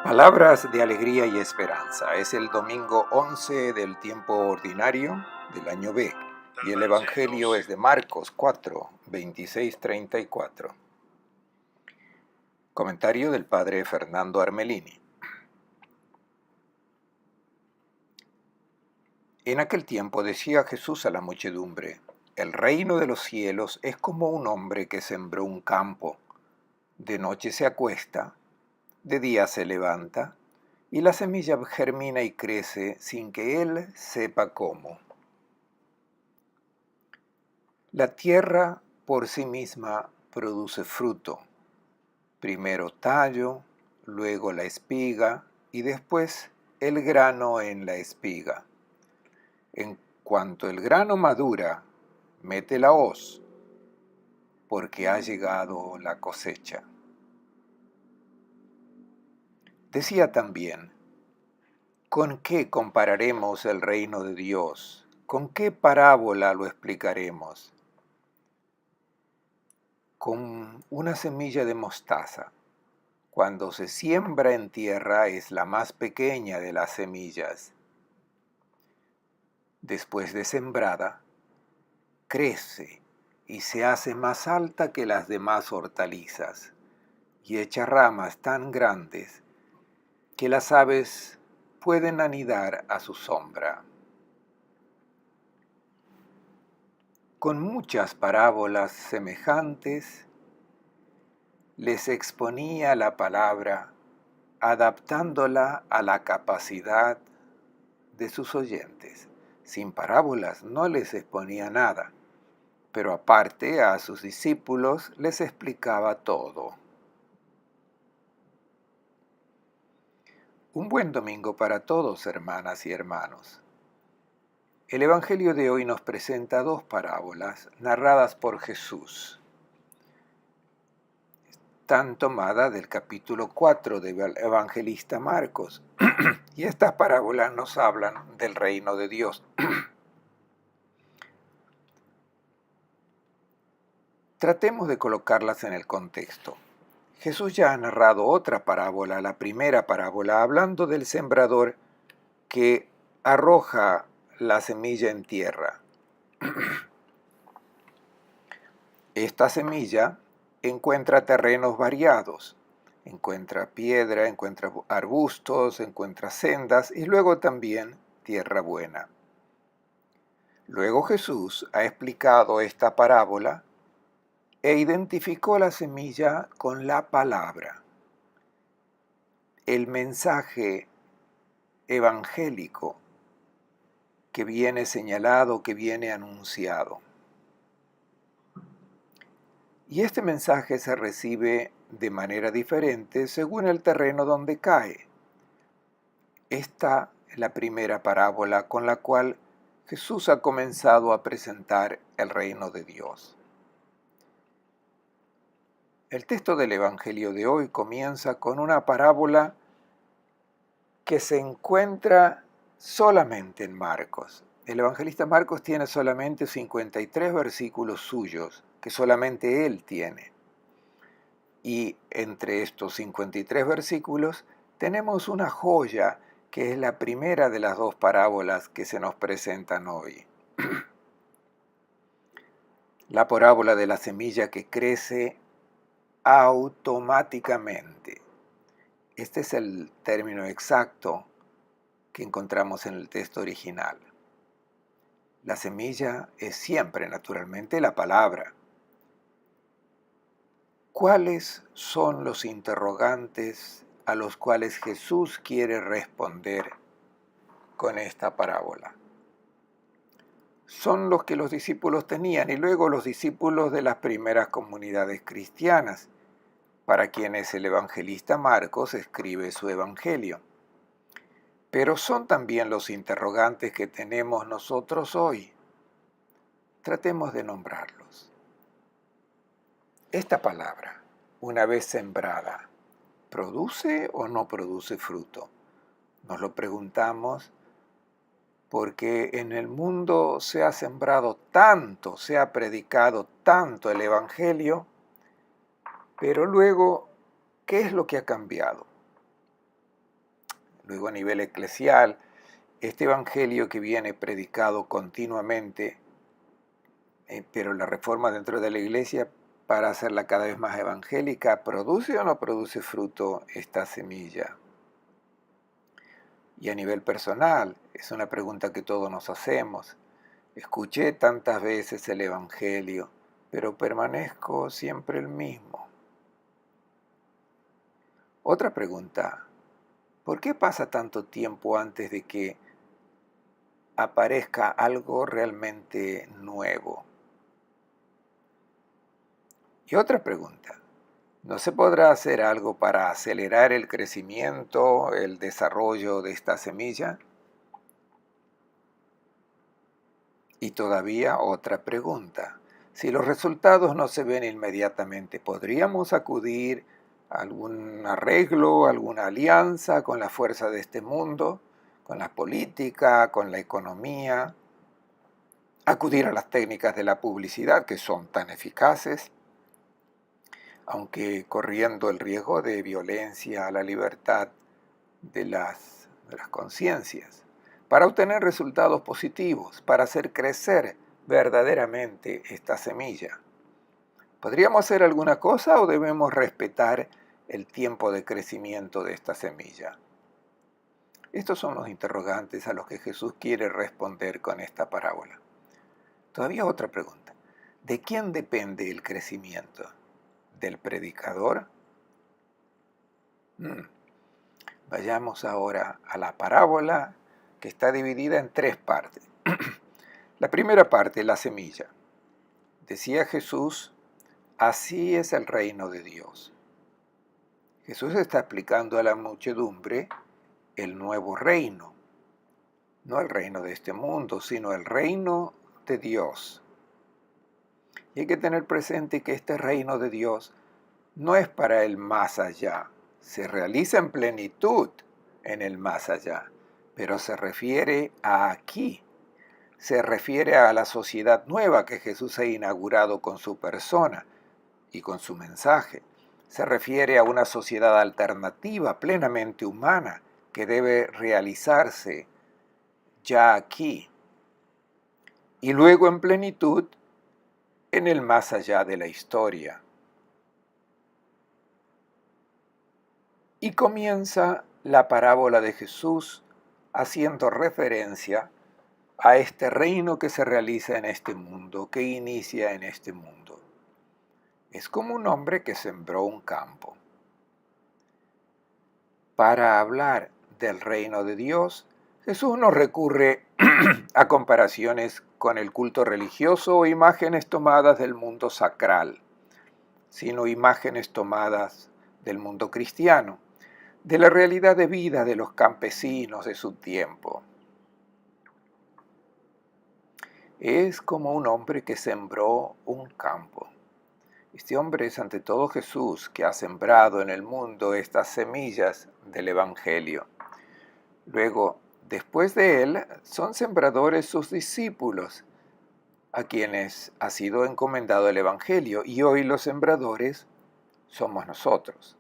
Palabras de alegría y esperanza. Es el domingo 11 del tiempo ordinario del año B y el Evangelio es de Marcos 4, 26-34. Comentario del padre Fernando Armelini. En aquel tiempo decía Jesús a la muchedumbre: el reino de los cielos es como un hombre que sembró un campo. De noche se acuesta, de día se levanta, y la semilla germina y crece sin que él sepa cómo. La tierra por sí misma produce fruto, primero tallo, luego la espiga y después el grano en la espiga. En cuanto el grano madura, mete la hoz, porque ha llegado la cosecha. Decía también: ¿con qué compararemos el reino de Dios? ¿Con qué parábola lo explicaremos? Con una semilla de mostaza. Cuando se siembra en tierra es la más pequeña de las semillas. Después de sembrada, crece y se hace más alta que las demás hortalizas y echa ramas tan grandes que las aves pueden anidar a su sombra. Con muchas parábolas semejantes les exponía la palabra, adaptándola a la capacidad de sus oyentes. Sin parábolas no les exponía nada, pero aparte a sus discípulos les explicaba todo. Un buen domingo para todos, hermanas y hermanos. El Evangelio de hoy nos presenta dos parábolas narradas por Jesús. Están tomadas del capítulo 4 del evangelista Marcos, y estas parábolas nos hablan del reino de Dios. Tratemos de colocarlas en el contexto. Jesús ya ha narrado otra parábola, la primera parábola, hablando del sembrador que arroja la semilla en tierra. Esta semilla encuentra terrenos variados, encuentra piedra, encuentra arbustos, encuentra sendas y luego también tierra buena. Luego Jesús ha explicado esta parábola e identificó la semilla con la palabra. El mensaje evangélico que viene señalado, que viene anunciado. Y este mensaje se recibe de manera diferente según el terreno donde cae. Esta es la primera parábola con la cual Jesús ha comenzado a presentar el reino de Dios. El texto del Evangelio de hoy comienza con una parábola que se encuentra solamente en Marcos. El evangelista Marcos tiene solamente 53 versículos suyos, que solamente él tiene. Y entre estos 53 versículos tenemos una joya que es la primera de las dos parábolas que se nos presentan hoy. La parábola de la semilla que crece automáticamente. Este es el término exacto que encontramos en el texto original. La semilla es siempre, naturalmente, la palabra. ¿Cuáles son los interrogantes a los cuales Jesús quiere responder con esta parábola? Son los que los discípulos tenían y luego los discípulos de las primeras comunidades cristianas, para quienes el evangelista Marcos escribe su evangelio. Pero son también los interrogantes que tenemos nosotros hoy. Tratemos de nombrarlos. Esta palabra, una vez sembrada, ¿produce o no produce fruto? Nos lo preguntamos porque en el mundo se ha sembrado tanto, se ha predicado tanto el Evangelio, pero luego, ¿qué es lo que ha cambiado? Luego a nivel eclesial, este evangelio que viene predicado continuamente, pero la reforma dentro de la iglesia para hacerla cada vez más evangélica, ¿produce o no produce fruto esta semilla? Y a nivel personal, es una pregunta que todos nos hacemos. Escuché tantas veces el evangelio, pero permanezco siempre el mismo. Otra pregunta, ¿por qué pasa tanto tiempo antes de que aparezca algo realmente nuevo? Y otra pregunta, ¿no se podrá hacer algo para acelerar el crecimiento, el desarrollo de esta semilla? Y todavía otra pregunta, si los resultados no se ven inmediatamente, ¿podríamos acudir a algún arreglo, alguna alianza con la fuerza de este mundo, con la política, con la economía? Acudir a las técnicas de la publicidad que son tan eficaces, aunque corriendo el riesgo de violencia a la libertad de las conciencias, para obtener resultados positivos, para hacer crecer verdaderamente esta semilla. ¿Podríamos hacer alguna cosa o debemos respetar el tiempo de crecimiento de esta semilla? Estos son los interrogantes a los que Jesús quiere responder con esta parábola. Todavía otra pregunta. ¿De quién depende el crecimiento? ¿Del predicador? Vayamos ahora a la parábola que está dividida en 3 partes. La primera parte, la semilla. Decía Jesús, así es el reino de Dios. Jesús está explicando a la muchedumbre el nuevo reino, no el reino de este mundo, sino el reino de Dios. Y hay que tener presente que este reino de Dios no es para el más allá, se realiza en plenitud en el más allá, pero se refiere a aquí, se refiere a la sociedad nueva que Jesús ha inaugurado con su persona y con su mensaje. Se refiere a una sociedad alternativa, plenamente humana, que debe realizarse ya aquí y luego en plenitud en el más allá de la historia. Y comienza la parábola de Jesús haciendo referencia a este reino que se realiza en este mundo, que inicia en este mundo. Es como un hombre que sembró un campo. Para hablar del reino de Dios, Jesús no recurre a comparaciones con el culto religioso o imágenes tomadas del mundo sacral, sino imágenes tomadas del mundo cristiano, de la realidad de vida de los campesinos de su tiempo. Es como un hombre que sembró un campo. Este hombre es ante todo Jesús, que ha sembrado en el mundo estas semillas del Evangelio. Luego, después de él, son sembradores sus discípulos, a quienes ha sido encomendado el Evangelio, y hoy los sembradores somos nosotros.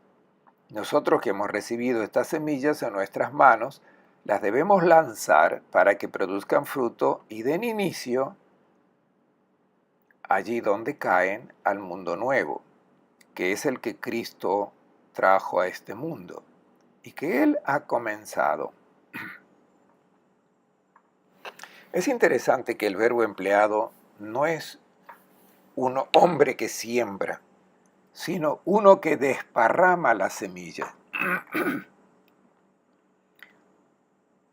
Nosotros que hemos recibido estas semillas en nuestras manos, las debemos lanzar para que produzcan fruto y den inicio allí donde caen al mundo nuevo, que es el que Cristo trajo a este mundo y que Él ha comenzado. Es interesante que el verbo empleado no es un hombre que siembra, sino uno que desparrama la semilla.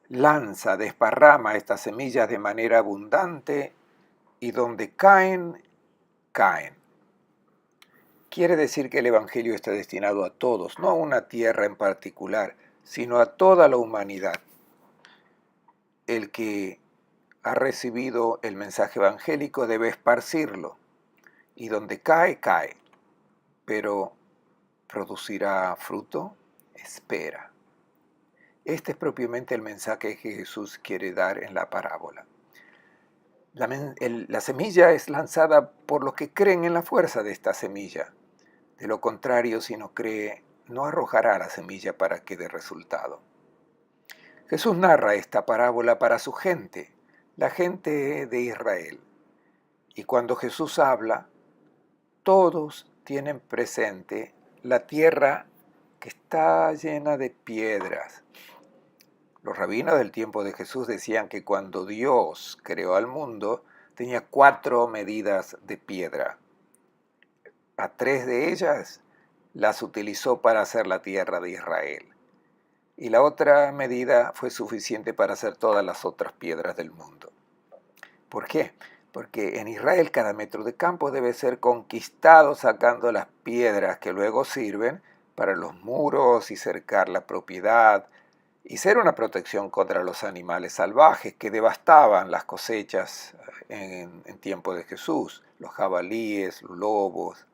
Lanza, desparrama estas semillas de manera abundante y donde caen, caen. Quiere decir que el Evangelio está destinado a todos, no a una tierra en particular, sino a toda la humanidad. El que ha recibido el mensaje evangélico debe esparcirlo, y donde cae, cae. Pero ¿producirá fruto? Espera. Este es propiamente el mensaje que Jesús quiere dar en la parábola. La semilla es lanzada por los que creen en la fuerza de esta semilla. De lo contrario, si no cree, no arrojará la semilla para que dé resultado. Jesús narra esta parábola para su gente, la gente de Israel. Y cuando Jesús habla, todos tienen presente la tierra que está llena de piedras. Los rabinos del tiempo de Jesús decían que cuando Dios creó al mundo, tenía 4 medidas de piedra. A 3 de ellas las utilizó para hacer la tierra de Israel. Y la otra medida fue suficiente para hacer todas las otras piedras del mundo. ¿Por qué? Porque en Israel cada metro de campo debe ser conquistado sacando las piedras que luego sirven para los muros y cercar la propiedad y ser una protección contra los animales salvajes que devastaban las cosechas en tiempo de Jesús, los jabalíes, los lobos.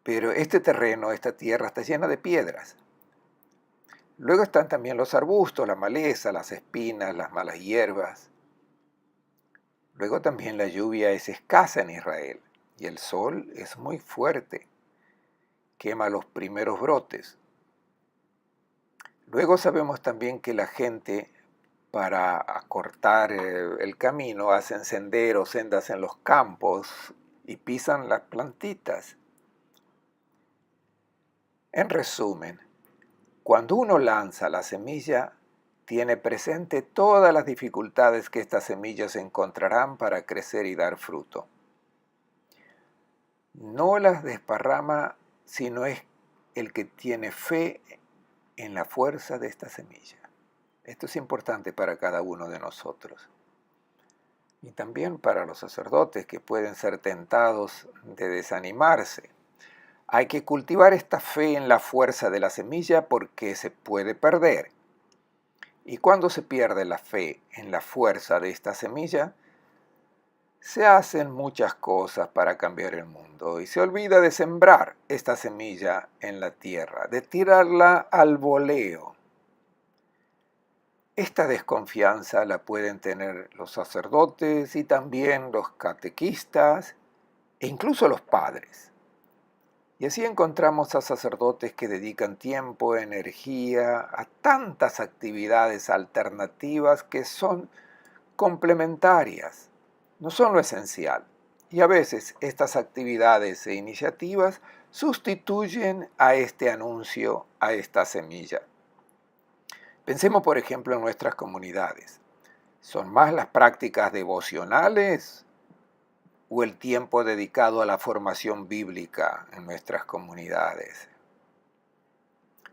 Pero este terreno, esta tierra está llena de piedras. Luego están también los arbustos, la maleza, las espinas, las malas hierbas. Luego también la lluvia es escasa en Israel y el sol es muy fuerte, quema los primeros brotes. Luego sabemos también que la gente, para acortar el camino, hacen senderos, sendas en los campos y pisan las plantitas. En resumen, cuando uno lanza la semilla, tiene presente todas las dificultades que estas semillas encontrarán para crecer y dar fruto. No las desparrama, sino es el que tiene fe en la fuerza de esta semilla. Esto es importante para cada uno de nosotros. Y también para los sacerdotes que pueden ser tentados de desanimarse. Hay que cultivar esta fe en la fuerza de la semilla porque se puede perder. Y cuando se pierde la fe en la fuerza de esta semilla, se hacen muchas cosas para cambiar el mundo y se olvida de sembrar esta semilla en la tierra, de tirarla al voleo. Esta desconfianza la pueden tener los sacerdotes y también los catequistas e incluso los padres. Y así encontramos a sacerdotes que dedican tiempo, energía a tantas actividades alternativas que son complementarias, no son lo esencial. Y a veces estas actividades e iniciativas sustituyen a este anuncio, a esta semilla. Pensemos, por ejemplo, en nuestras comunidades. ¿Son más las prácticas devocionales o el tiempo dedicado a la formación bíblica en nuestras comunidades?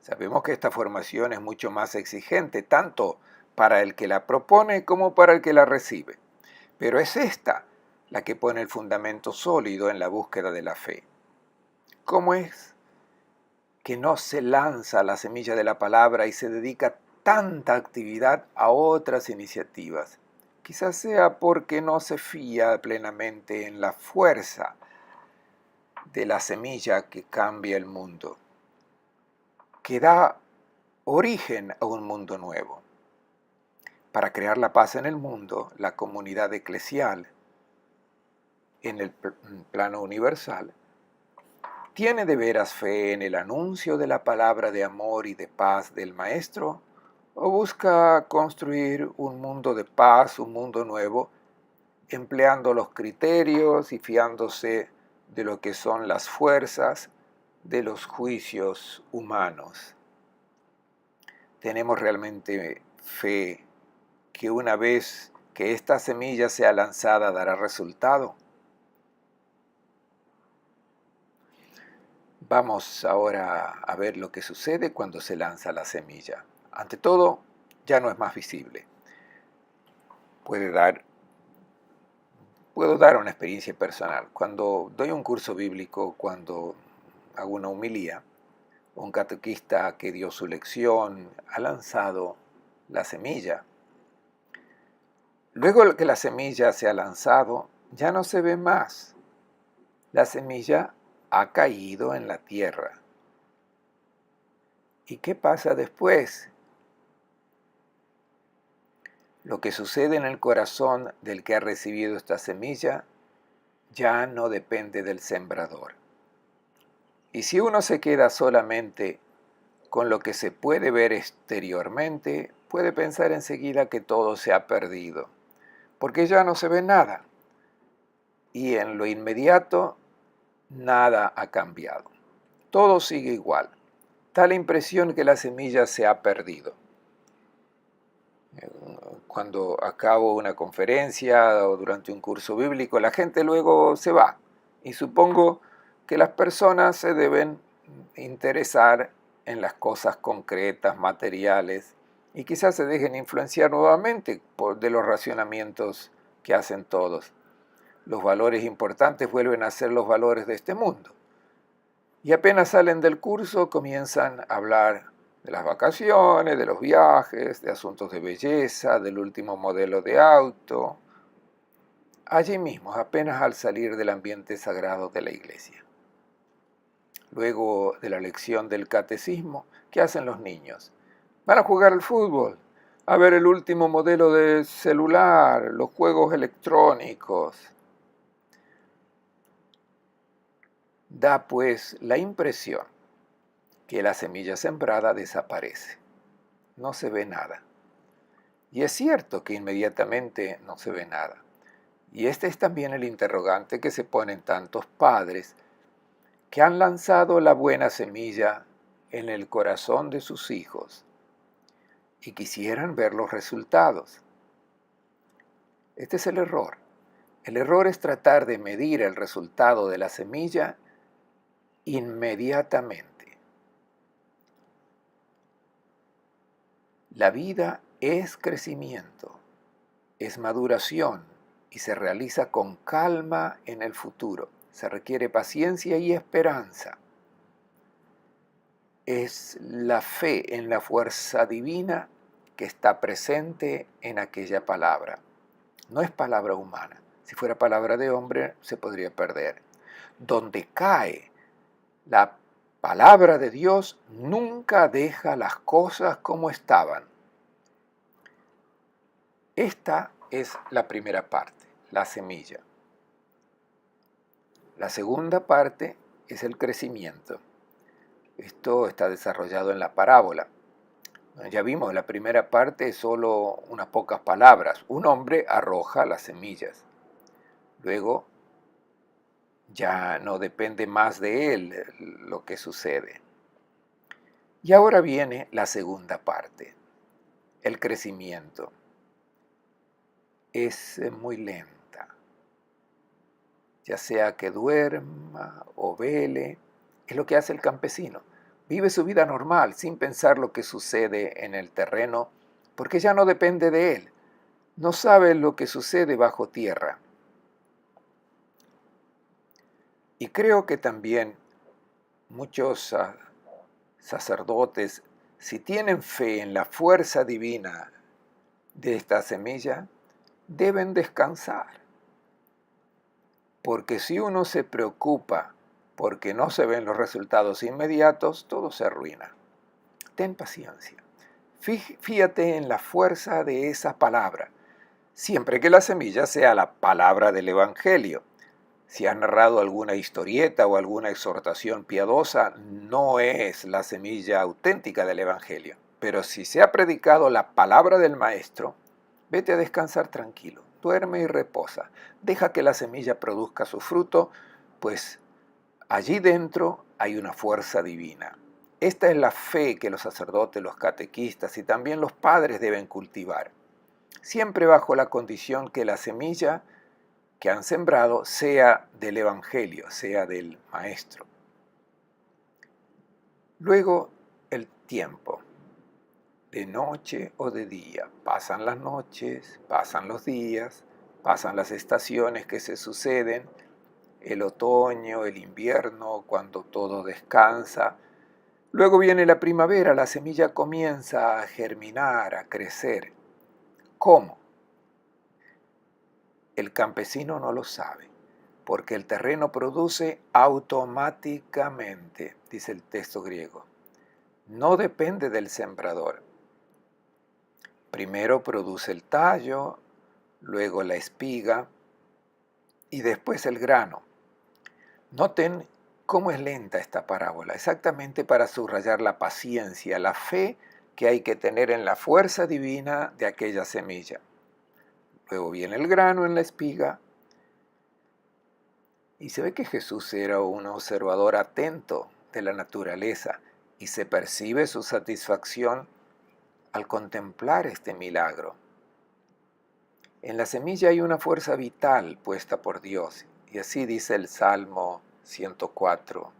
Sabemos que esta formación es mucho más exigente, tanto para el que la propone como para el que la recibe. Pero es esta la que pone el fundamento sólido en la búsqueda de la fe. ¿Cómo es que no se lanza la semilla de la palabra y se dedica tanta actividad a otras iniciativas? Quizás sea porque no se fía plenamente en la fuerza de la semilla que cambia el mundo, que da origen a un mundo nuevo. Para crear la paz en el mundo, la comunidad eclesial, en el plano universal, ¿tiene de veras fe en el anuncio de la palabra de amor y de paz del Maestro? ¿O busca construir un mundo de paz, un mundo nuevo, empleando los criterios y fiándose de lo que son las fuerzas de los juicios humanos? ¿Tenemos realmente fe que una vez que esta semilla sea lanzada dará resultado? Vamos ahora a ver lo que sucede cuando se lanza la semilla. Ante todo, ya no es más visible. Puedo dar una experiencia personal. Cuando doy un curso bíblico, cuando hago una homilía, un catequista que dio su lección ha lanzado la semilla. Luego que la semilla se ha lanzado, ya no se ve más. La semilla ha caído en la tierra. ¿Y qué pasa después? Lo que sucede en el corazón del que ha recibido esta semilla ya no depende del sembrador. Y si uno se queda solamente con lo que se puede ver exteriormente, puede pensar enseguida que todo se ha perdido, porque ya no se ve nada y en lo inmediato nada ha cambiado. Todo sigue igual. Da la impresión que la semilla se ha perdido. Cuando acabo una conferencia o durante un curso bíblico, la gente luego se va y supongo que las personas se deben interesar en las cosas concretas, materiales, y quizás se dejen influenciar nuevamente de los racionamientos que hacen todos. Los valores importantes vuelven a ser los valores de este mundo. Y apenas salen del curso comienzan a hablar de las vacaciones, de los viajes, de asuntos de belleza, del último modelo de auto, allí mismo, apenas al salir del ambiente sagrado de la iglesia. Luego de la lección del catecismo, ¿qué hacen los niños? Van a jugar al fútbol, a ver el último modelo de celular, los juegos electrónicos. Da pues la impresión que la semilla sembrada desaparece. No se ve nada. Y es cierto que inmediatamente no se ve nada. Y este es también el interrogante que se ponen tantos padres que han lanzado la buena semilla en el corazón de sus hijos y quisieran ver los resultados. Este es el error. El error es tratar de medir el resultado de la semilla inmediatamente. La vida es crecimiento, es maduración y se realiza con calma en el futuro. Se requiere paciencia y esperanza. Es la fe en la fuerza divina que está presente en aquella palabra. No es palabra humana. Si fuera palabra de hombre se podría perder. Donde cae la palabra de Dios nunca deja las cosas como estaban. Esta es la primera parte, la semilla. La segunda parte es el crecimiento. Esto está desarrollado en la parábola. Ya vimos, la primera parte es solo unas pocas palabras. Un hombre arroja las semillas. Luego ya no depende más de él lo que sucede. Y ahora viene la segunda parte, el crecimiento. Es muy lenta, ya sea que duerma o vele, es lo que hace el campesino. Vive su vida normal sin pensar lo que sucede en el terreno, porque ya no depende de él. No sabe lo que sucede bajo tierra. Y creo que también muchos sacerdotes, si tienen fe en la fuerza divina de esta semilla, deben descansar. Porque si uno se preocupa porque no se ven los resultados inmediatos, todo se arruina. Ten paciencia. Fíjate en la fuerza de esa palabra, siempre que la semilla sea la palabra del Evangelio. Si has narrado alguna historieta o alguna exhortación piadosa, no es la semilla auténtica del Evangelio. Pero si se ha predicado la palabra del Maestro, vete a descansar tranquilo, duerme y reposa. Deja que la semilla produzca su fruto, pues allí dentro hay una fuerza divina. Esta es la fe que los sacerdotes, los catequistas y también los padres deben cultivar, siempre bajo la condición que la semilla que han sembrado sea del Evangelio, sea del Maestro. Luego el tiempo, de noche o de día. Pasan las noches, pasan los días, pasan las estaciones que se suceden, el otoño, el invierno, cuando todo descansa. Luego viene la primavera, la semilla comienza a germinar, a crecer. ¿Cómo? El campesino no lo sabe, porque el terreno produce automáticamente, dice el texto griego. No depende del sembrador. Primero produce el tallo, luego la espiga y después el grano. Noten ¿Cómo es lenta esta parábola? Exactamente para subrayar la paciencia, la fe que hay que tener en la fuerza divina de aquella semilla. Luego viene el grano en la espiga y se ve que Jesús era un observador atento de la naturaleza y se percibe su satisfacción al contemplar este milagro. En la semilla hay una fuerza vital puesta por Dios, y así dice el Salmo 104.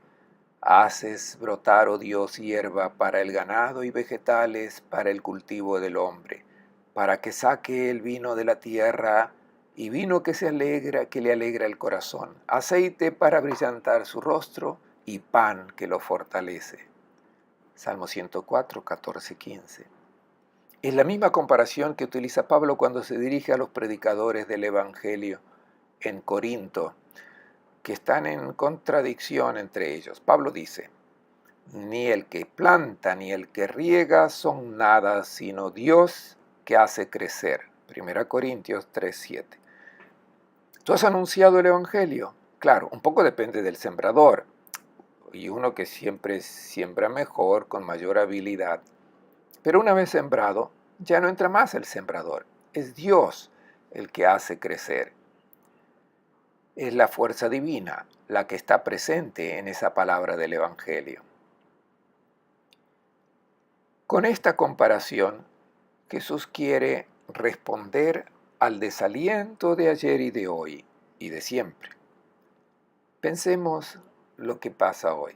Haces brotar, oh Dios, hierba para el ganado y vegetales para el cultivo del hombre, para que saque el vino de la tierra y vino que le alegra el corazón, aceite para brillantar su rostro y pan que lo fortalece. Salmo 104, 14, 15. Es la misma comparación que utiliza Pablo cuando se dirige a los predicadores del Evangelio en Corinto, que están en contradicción entre ellos. Pablo dice, ni el que planta ni el que riega son nada, sino Dios que hace crecer. 1 Corintios 3:7. ¿Tú has anunciado el Evangelio? Claro, un poco depende del sembrador, y uno que siempre siembra mejor, con mayor habilidad. Pero una vez sembrado, ya no entra más el sembrador. Es Dios el que hace crecer. Es la fuerza divina la que está presente en esa palabra del Evangelio. Con esta comparación, Jesús quiere responder al desaliento de ayer y de hoy y de siempre. Pensemos lo que pasa hoy.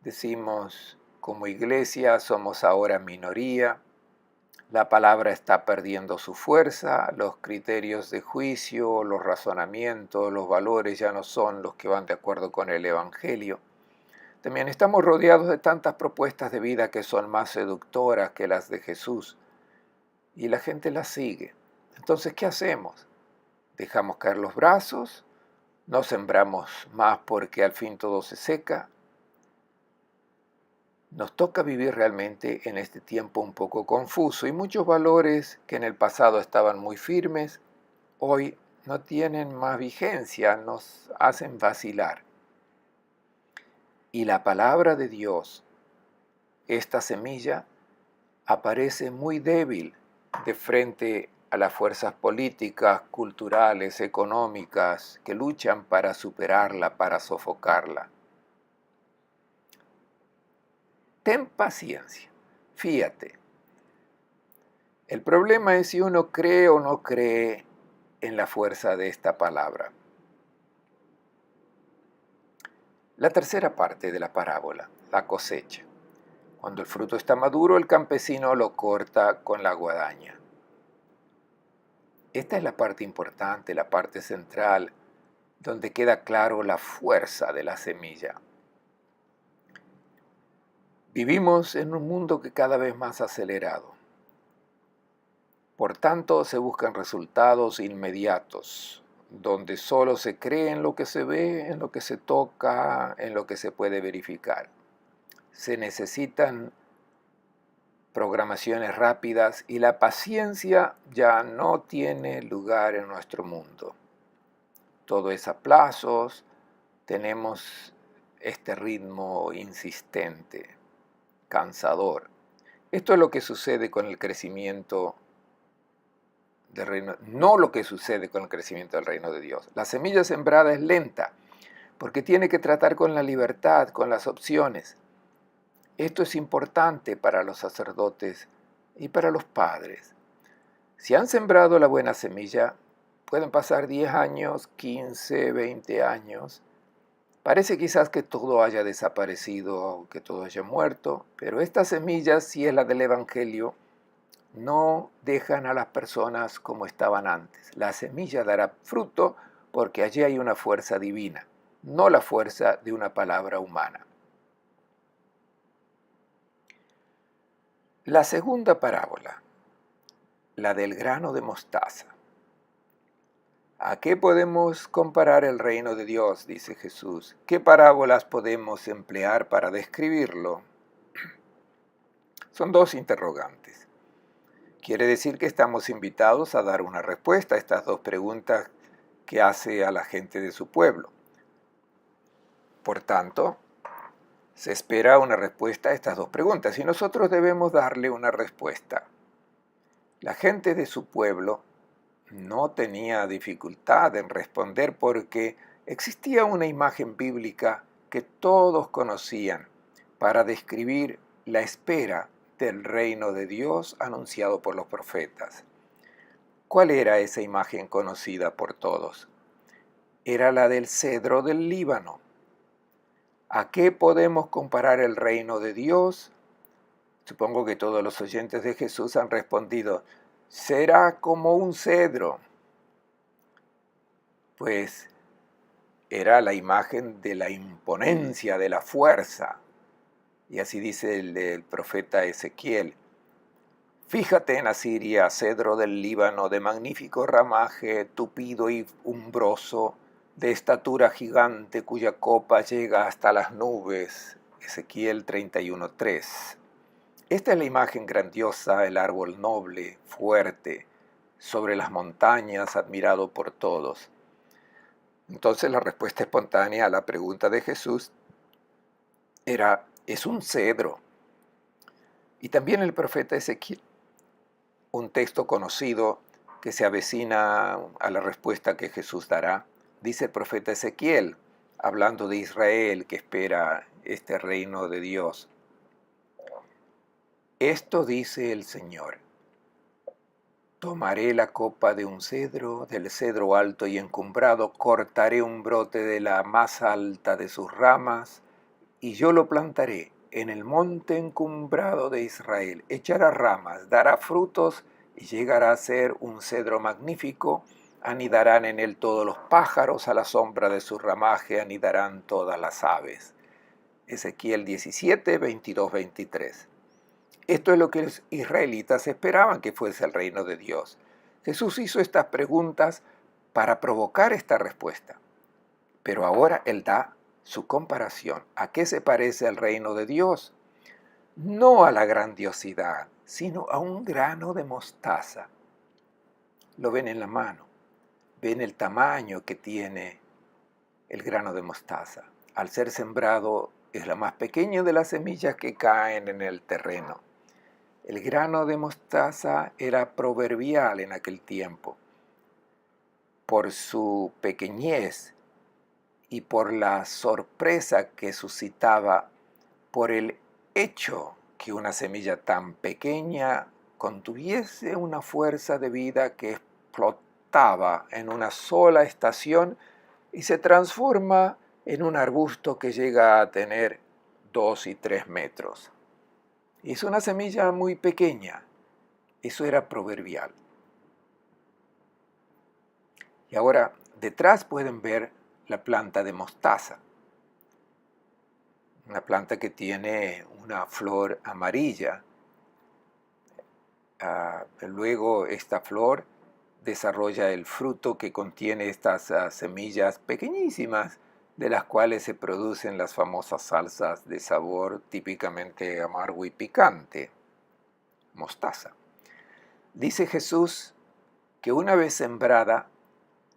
Decimos, como iglesia somos ahora minoría, la palabra está perdiendo su fuerza, los criterios de juicio, los razonamientos, los valores ya no son los que van de acuerdo con el Evangelio. También estamos rodeados de tantas propuestas de vida que son más seductoras que las de Jesús, y la gente las sigue. Entonces, ¿qué hacemos? ¿Dejamos caer los brazos? ¿No sembramos más porque al fin todo se seca? Nos toca vivir realmente en este tiempo un poco confuso, y muchos valores que en el pasado estaban muy firmes, hoy no tienen más vigencia, nos hacen vacilar. Y la palabra de Dios, esta semilla, aparece muy débil de frente a las fuerzas políticas, culturales, económicas, que luchan para superarla, para sofocarla. Ten paciencia, fíate. El problema es si uno cree o no cree en la fuerza de esta palabra. La tercera parte de la parábola, la cosecha. Cuando el fruto está maduro, el campesino lo corta con la guadaña. Esta es la parte importante, la parte central, donde queda claro la fuerza de la semilla. Vivimos en un mundo que cada vez más acelerado. Por tanto, se buscan resultados inmediatos, donde solo se cree en lo que se ve, en lo que se toca, en lo que se puede verificar. Se necesitan programaciones rápidas y la paciencia ya no tiene lugar en nuestro mundo. Todo es a plazos, tenemos este ritmo insistente, cansador. Esto es lo que sucede con el crecimiento del reino, no lo que sucede con el crecimiento del reino de Dios. La semilla sembrada es lenta, porque tiene que tratar con la libertad, con las opciones. Esto es importante para los sacerdotes y para los padres. Si han sembrado la buena semilla, pueden pasar 10 años, 15, 20 años. Parece quizás que todo haya desaparecido, que todo haya muerto, pero estas semillas, si es la del Evangelio, no dejan a las personas como estaban antes. La semilla dará fruto porque allí hay una fuerza divina, no la fuerza de una palabra humana. La segunda parábola, la del grano de mostaza. ¿A qué podemos comparar el reino de Dios?, dice Jesús. ¿Qué parábolas podemos emplear para describirlo? Son dos interrogantes. Quiere decir que estamos invitados a dar una respuesta a estas dos preguntas que hace a la gente de su pueblo. Por tanto, se espera una respuesta a estas dos preguntas y nosotros debemos darle una respuesta. La gente de su pueblo no tenía dificultad en responder porque existía una imagen bíblica que todos conocían para describir la espera del reino de Dios anunciado por los profetas. ¿Cuál era esa imagen conocida por todos? Era la del cedro del Líbano. ¿A qué podemos comparar el reino de Dios? Supongo que todos los oyentes de Jesús han respondido, será como un cedro. Pues era la imagen de la imponencia, de la fuerza. Y así dice el profeta Ezequiel. Fíjate en Asiria, cedro del Líbano, de magnífico ramaje, tupido y umbroso, de estatura gigante, cuya copa llega hasta las nubes. Ezequiel 31:3. Esta es la imagen grandiosa, el árbol noble, fuerte, sobre las montañas, admirado por todos. Entonces la respuesta espontánea a la pregunta de Jesús era, es un cedro. Y también el profeta Ezequiel, un texto conocido que se avecina a la respuesta que Jesús dará, dice el profeta Ezequiel, hablando de Israel que espera este reino de Dios. Esto dice el Señor. Tomaré la copa de un cedro, del cedro alto y encumbrado, cortaré un brote de la más alta de sus ramas, y yo lo plantaré en el monte encumbrado de Israel. Echará ramas, dará frutos y llegará a ser un cedro magnífico. Anidarán en él todos los pájaros, a la sombra de su ramaje anidarán todas las aves. Ezequiel 17, 22, 23. Esto es lo que los israelitas esperaban que fuese el reino de Dios. Jesús hizo estas preguntas para provocar esta respuesta. Pero ahora Él da su comparación. ¿A qué se parece el reino de Dios? No a la grandiosidad, sino a un grano de mostaza. Lo ven en la mano. Ven el tamaño que tiene el grano de mostaza. Al ser sembrado es la más pequeña de las semillas que caen en el terreno. El grano de mostaza era proverbial en aquel tiempo. Por su pequeñez y por la sorpresa que suscitaba por el hecho que una semilla tan pequeña contuviese una fuerza de vida que explotaba en una sola estación y se transforma en un arbusto que llega a tener 2 y 3 metros. Es una semilla muy pequeña, eso era proverbial. Y ahora detrás pueden ver la planta de mostaza, una planta que tiene una flor amarilla. Luego esta flor desarrolla el fruto que contiene estas semillas pequeñísimas, de las cuales se producen las famosas salsas de sabor típicamente amargo y picante, mostaza. Dice Jesús que una vez sembrada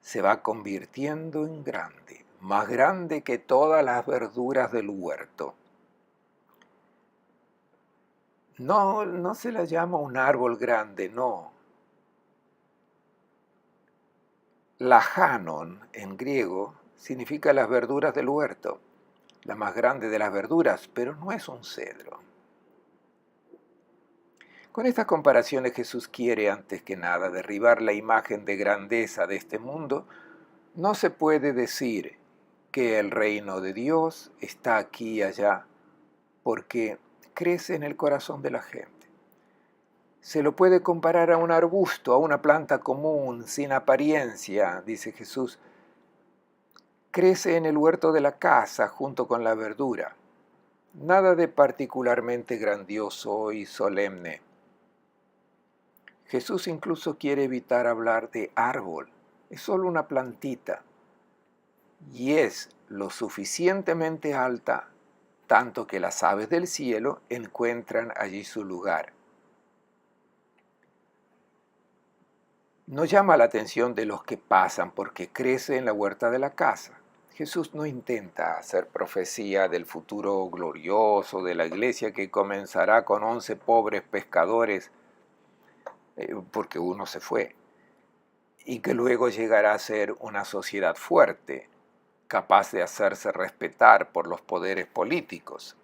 se va convirtiendo en grande, más grande que todas las verduras del huerto. No se la llama un árbol grande, no. Lajanon en griego significa las verduras del huerto, la más grande de las verduras, pero no es un cedro. Con estas comparaciones Jesús quiere antes que nada derribar la imagen de grandeza de este mundo. No se puede decir que el reino de Dios está aquí y allá porque crece en el corazón de la gente. Se lo puede comparar a un arbusto, a una planta común, sin apariencia, dice Jesús. Crece en el huerto de la casa junto con la verdura. Nada de particularmente grandioso y solemne. Jesús incluso quiere evitar hablar de árbol. Es solo una plantita. Y es lo suficientemente alta, tanto que las aves del cielo encuentran allí su lugar. No llama la atención de los que pasan porque crece en la huerta de la casa. Jesús no intenta hacer profecía del futuro glorioso de la iglesia que comenzará con 11 pobres pescadores, porque uno se fue, y que luego llegará a ser una sociedad fuerte, capaz de hacerse respetar por los poderes políticos.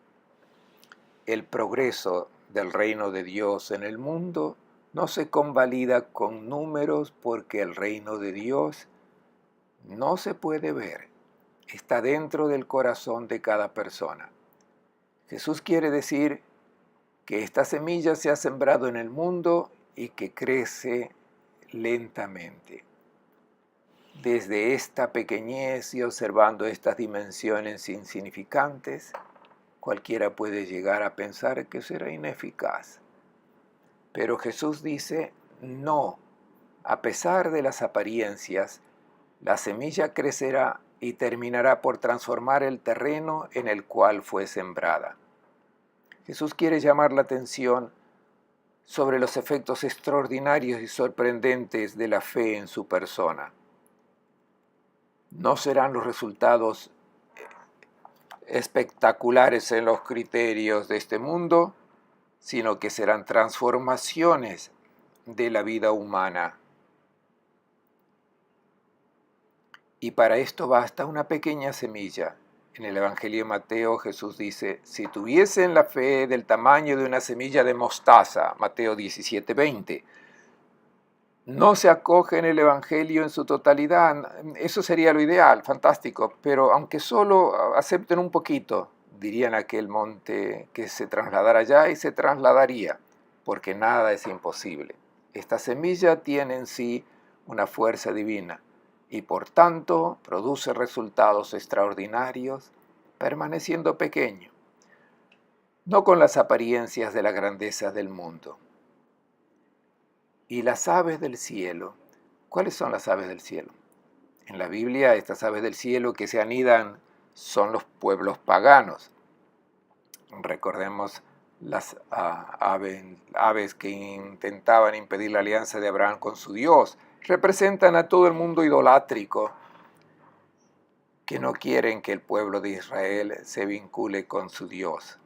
El progreso del reino de Dios en el mundo no se convalida con números, porque el reino de Dios no se puede ver, está dentro del corazón de cada persona. Jesús quiere decir que esta semilla se ha sembrado en el mundo y que crece lentamente. Desde esta pequeñez y observando estas dimensiones insignificantes, cualquiera puede llegar a pensar que será ineficaz. Pero Jesús dice, no, a pesar de las apariencias, la semilla crecerá y terminará por transformar el terreno en el cual fue sembrada. Jesús quiere llamar la atención sobre los efectos extraordinarios y sorprendentes de la fe en su persona. No serán los resultados espectaculares en los criterios de este mundo, sino que serán transformaciones de la vida humana. Y para esto basta una pequeña semilla. En el Evangelio de Mateo Jesús dice, si tuviesen la fe del tamaño de una semilla de mostaza, Mateo 17:20, no se acoge en el Evangelio en su totalidad, eso sería lo ideal, fantástico, pero aunque solo acepten un poquito, dirían aquel monte que se trasladara allá y se trasladaría, porque nada es imposible. Esta semilla tiene en sí una fuerza divina y por tanto produce resultados extraordinarios, permaneciendo pequeño, no con las apariencias de la grandeza del mundo. Y las aves del cielo, ¿cuáles son las aves del cielo? En la Biblia, estas aves del cielo que se anidan son los pueblos paganos. Recordemos las aves que intentaban impedir la alianza de Abraham con su Dios. Representan a todo el mundo idolátrico que no quieren que el pueblo de Israel se vincule con su Dios.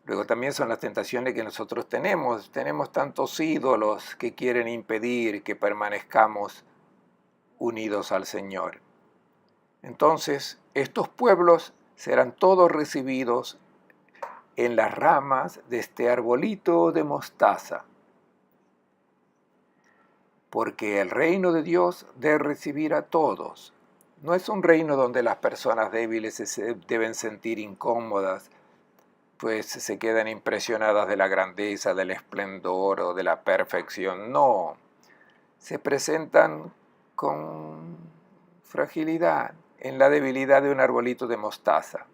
Luego también son las tentaciones que nosotros tenemos. Tenemos tantos ídolos que quieren impedir que permanezcamos unidos al Señor. Entonces, estos pueblos serán todos recibidos en las ramas de este arbolito de mostaza, porque el reino de Dios debe recibir a todos. No es un reino donde las personas débiles se deben sentir incómodas, pues se quedan impresionadas de la grandeza, del esplendor o de la perfección. No, se presentan con fragilidad, en la debilidad de un arbolito de mostaza.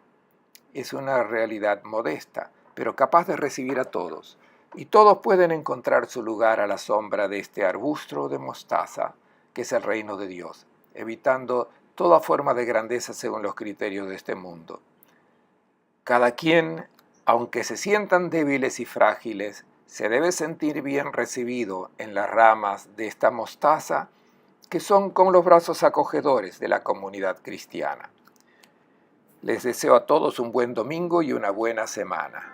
Es una realidad modesta, pero capaz de recibir a todos. Y todos pueden encontrar su lugar a la sombra de este arbusto de mostaza, que es el reino de Dios, evitando toda forma de grandeza según los criterios de este mundo. Cada quien, aunque se sientan débiles y frágiles, se debe sentir bien recibido en las ramas de esta mostaza, que son como los brazos acogedores de la comunidad cristiana. Les deseo a todos un buen domingo y una buena semana.